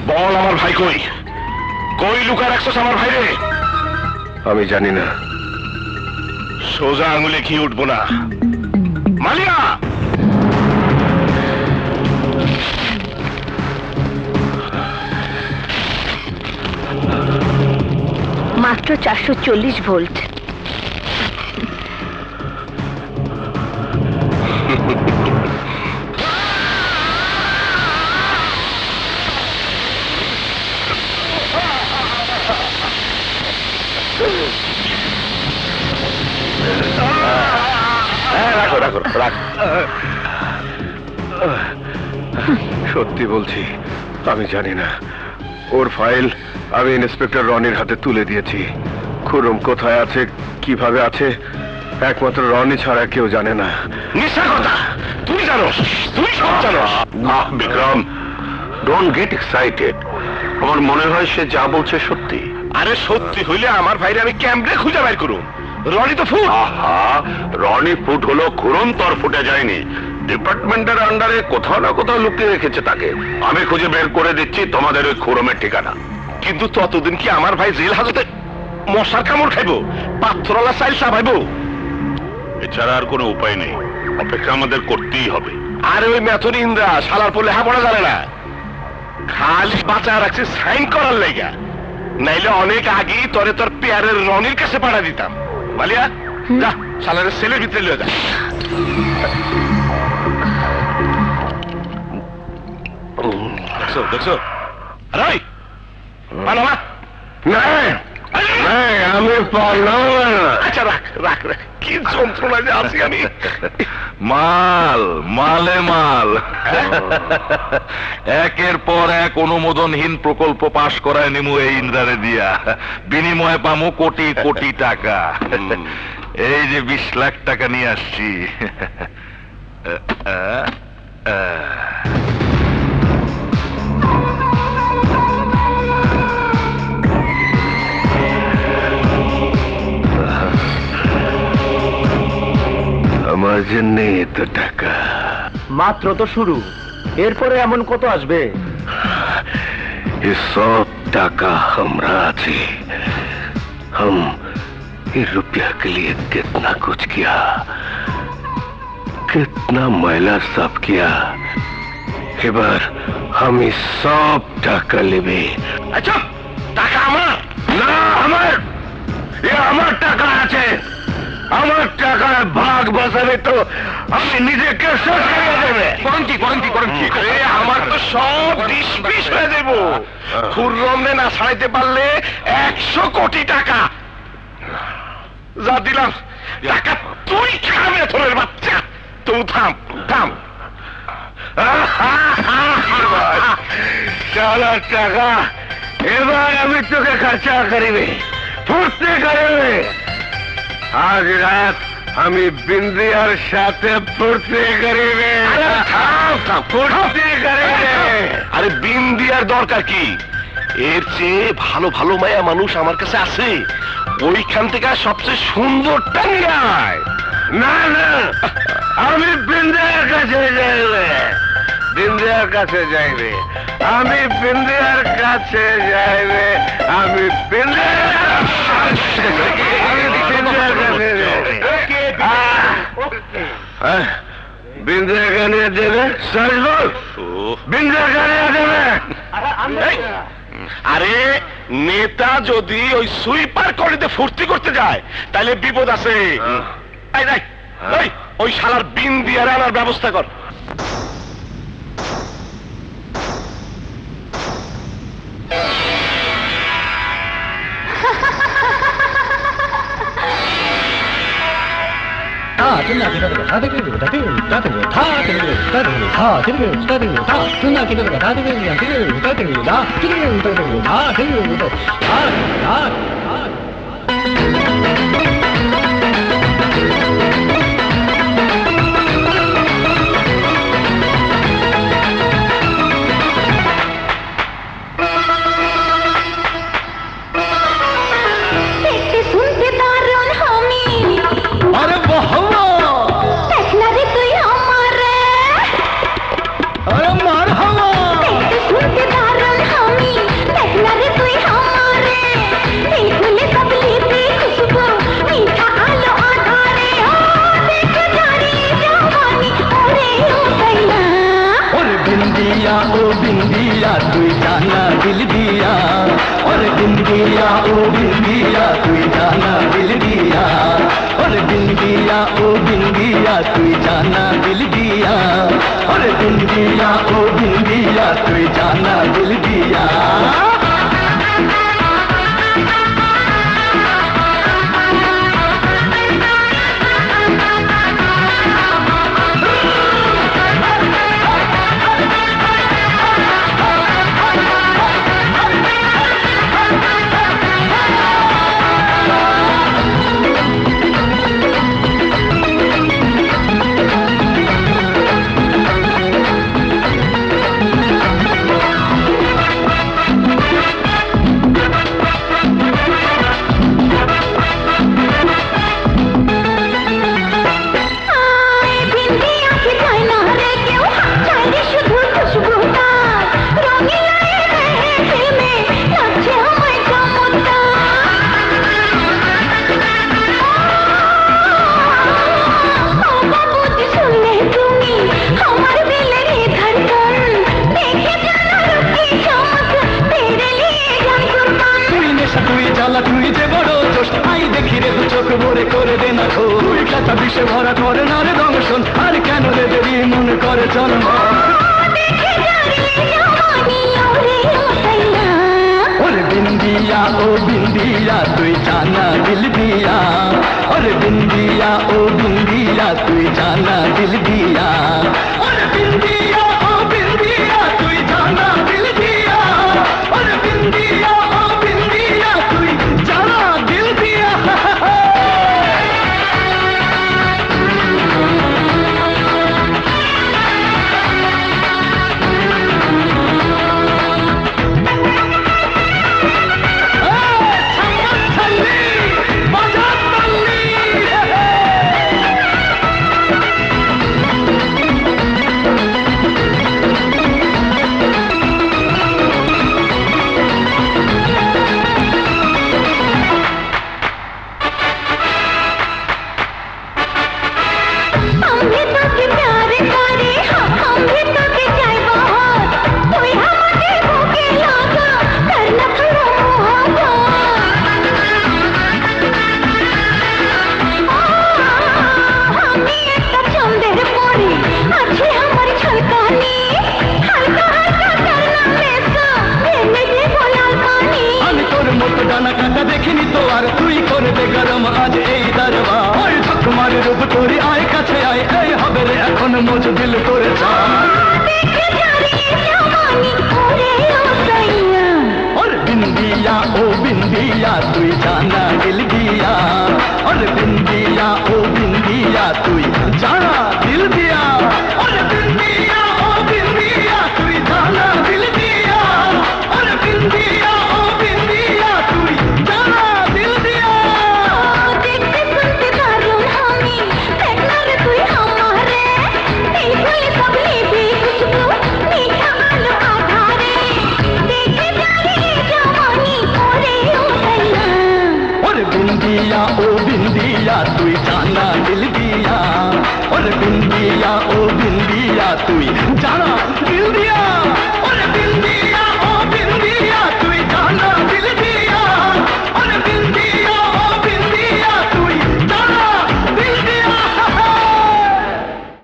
বল আমার ভাই কই? কই লুকা রাখছস আমার ভাইরে? আমি জানি না। সোজা আঙুলে ঘি উঠবো না। মালিয়া, মাত্র 440 ভোল্ট। রাখো রাখো রাখো। সত্যি বলছি, আমি জানি না। ওর ফাইল আমি ইন্সপেক্টর রনির হাতে তুলে দিয়েছি। খুরম কোথায় আছে, কিভাবে আছে, একমাত্র রনি ছাড়া কেউ জানে না। মিথ্যা কথা! তুই জানোস, তুই সব জানোস। Vikram, don't get excited. আমার মনে হয় সে যা বলছে সত্যি। আরে সত্যি হইলে আমার ভাইরে আমি ক্যাম্পে খুঁজে বের করুম। রনি তো ফুট। রনি ফুট হলো, খুরম তোর ফুটে যায়নি। ডিপার্টমেন্টের আন্ডারে কোথাও না কোথাও লুকিয়ে রেখেছে তাকে। আমি খুঁজে বের করে দিচ্ছি তোমাদের ওই খুরমের ঠিকানা। কিন্তু ততদিন কি আমার ভাই জেল হাজতে মশার কামড় খাইবো, পাথরওয়ালা চাইল চাবাইবো? এছাড়া আর কোনো উপায় নেই, অপেক্ষা আমাদের করতেই হবে। আরে ওই মেথর ইন্দ্রা শালার পড়লে পড়া জানে না, খালি বাঁচা রাখছে সাইন করার লাইগা। নাইলে অনেক আগেই তোরে তোর পেয়ারের রনির কাছে পাঠা দিতাম। মালিয়া, যা শালারের ছেলের ভিতরে লিয়ে যা। দেখছো দেখছো? আরে পানামা আমি আচ্ছা রাখ রাখ রাখ, কি যন্ত্রণা যে আছি আমি। মাল মালে মাল। একের পর এক অনুমোদনহীন প্রকল্প পাশ করায় নিমু এই ইন্দ্রারে দিয়া, বিনিময়ে পামু কোটি কোটি টাকা। এই যে 20 লাখ টাকা নিয়ে আসছি। আমার জন্য এত টাকা মাত্র তো শুরু, এরপরে এমন কত আসবে? ये सब टाका हमरा আছে। हम ये रुपया के लिए कितना कुछ किया, कितना मैला सब किया। এবার আমি সব টাকা নেবে। আচ্ছা টাকা আমার না, আমার আমার টাকা আছে। আমার টাকায় ভাগ বসাবে তো আমি নিজেকে শেষ করে দেবে। আরে আমার তো সব ডিশ পিস হয়ে দেবো। খুররমনে না ছাড়াইতে পারলে 100 কোটি টাকা যা দিলাম। টাকা তুই খামে তোর বাচ্চা। তুই থাম থাম। সারা টাকা এবার আমি তোকে খরচা করিবে, ফুর্তি করিবে। আজ রাত আমি বিন্দিয়ার সাথে ফুর্তি করিবে, ফুর্তি করিবে। আরে বিন্দিয়ার দরকার কি? এর চেয়ে ভালো ভালো মায়া মানুষ আমার কাছে আছে। ওইখান থেকে সবচেয়ে সুন্দরটা নিয়ে আয়। না না, আমি বিন্দিয়ার কাছে যাইবে, বিন্দিয়ার কাছে যাইবে, আমি বিন্দিয়ার কাছে যাইবে, আমি বিন্দিয়ার কাছে বিন্দিয়া গানে দেবে। বিন্দিয়া গানে দেবে। আরে নেতা যদি ওই সুইপার করিতে ফুর্তি করতে যায় তাহলে বিপদ আছে। ওই শালার বিন্দিয়ার আনার ব্যবস্থা কর। আমি बिंदिया ओ बिंदिया तुई जाना दिल दिया और बिंदिया ओ बिंदिया तुई जाना दिल दिया और बिंदिया ओ बिंदिया तुई जाना दिल दिया भरा करे ना रे दंशन और केन रे देरी मन करे जन्म बिंदिया ओ बिंदिया तुई जाना दिल दिया और बिंदिया ओ बिंदिया तुई जाना दिल दिया और बिंदिया ओ बिंदिया तुई जाना दिल दिया और बिंदिया ओ बिंदिया तुई जाना दिल दिया देखनी तो आर तुई करे दे गरम आज এই দরবার ঠকমার রূপ তোরি আয় কাছে আয় এই হবে রে এখন মোজ দিল করে চা দেখে যারি জवानी ওরে ও সাইয়া और बिंदिया ओ बिंदिया तुई जाना दिल दिया और बिंदिया ओ बिंदिया तुई जाना दिल दिया और बिंदिया ओ बिंदिया तुई जाना दिल दिया और बिंदिया ओ बिंदिया तुई जाना दिल दिया देखते सुनते दारुण हमी देखना रे तुई हमारे तेरी बोली सबने भी खुशबू मीठा आलू आधा रे देखे जारी जवानी ओरे ओ सैया और बिंदिया ओ बिंदिया तुई जाना दिल दिया और बिंदिया ओ बिंदिया तुई जाना दिल दिया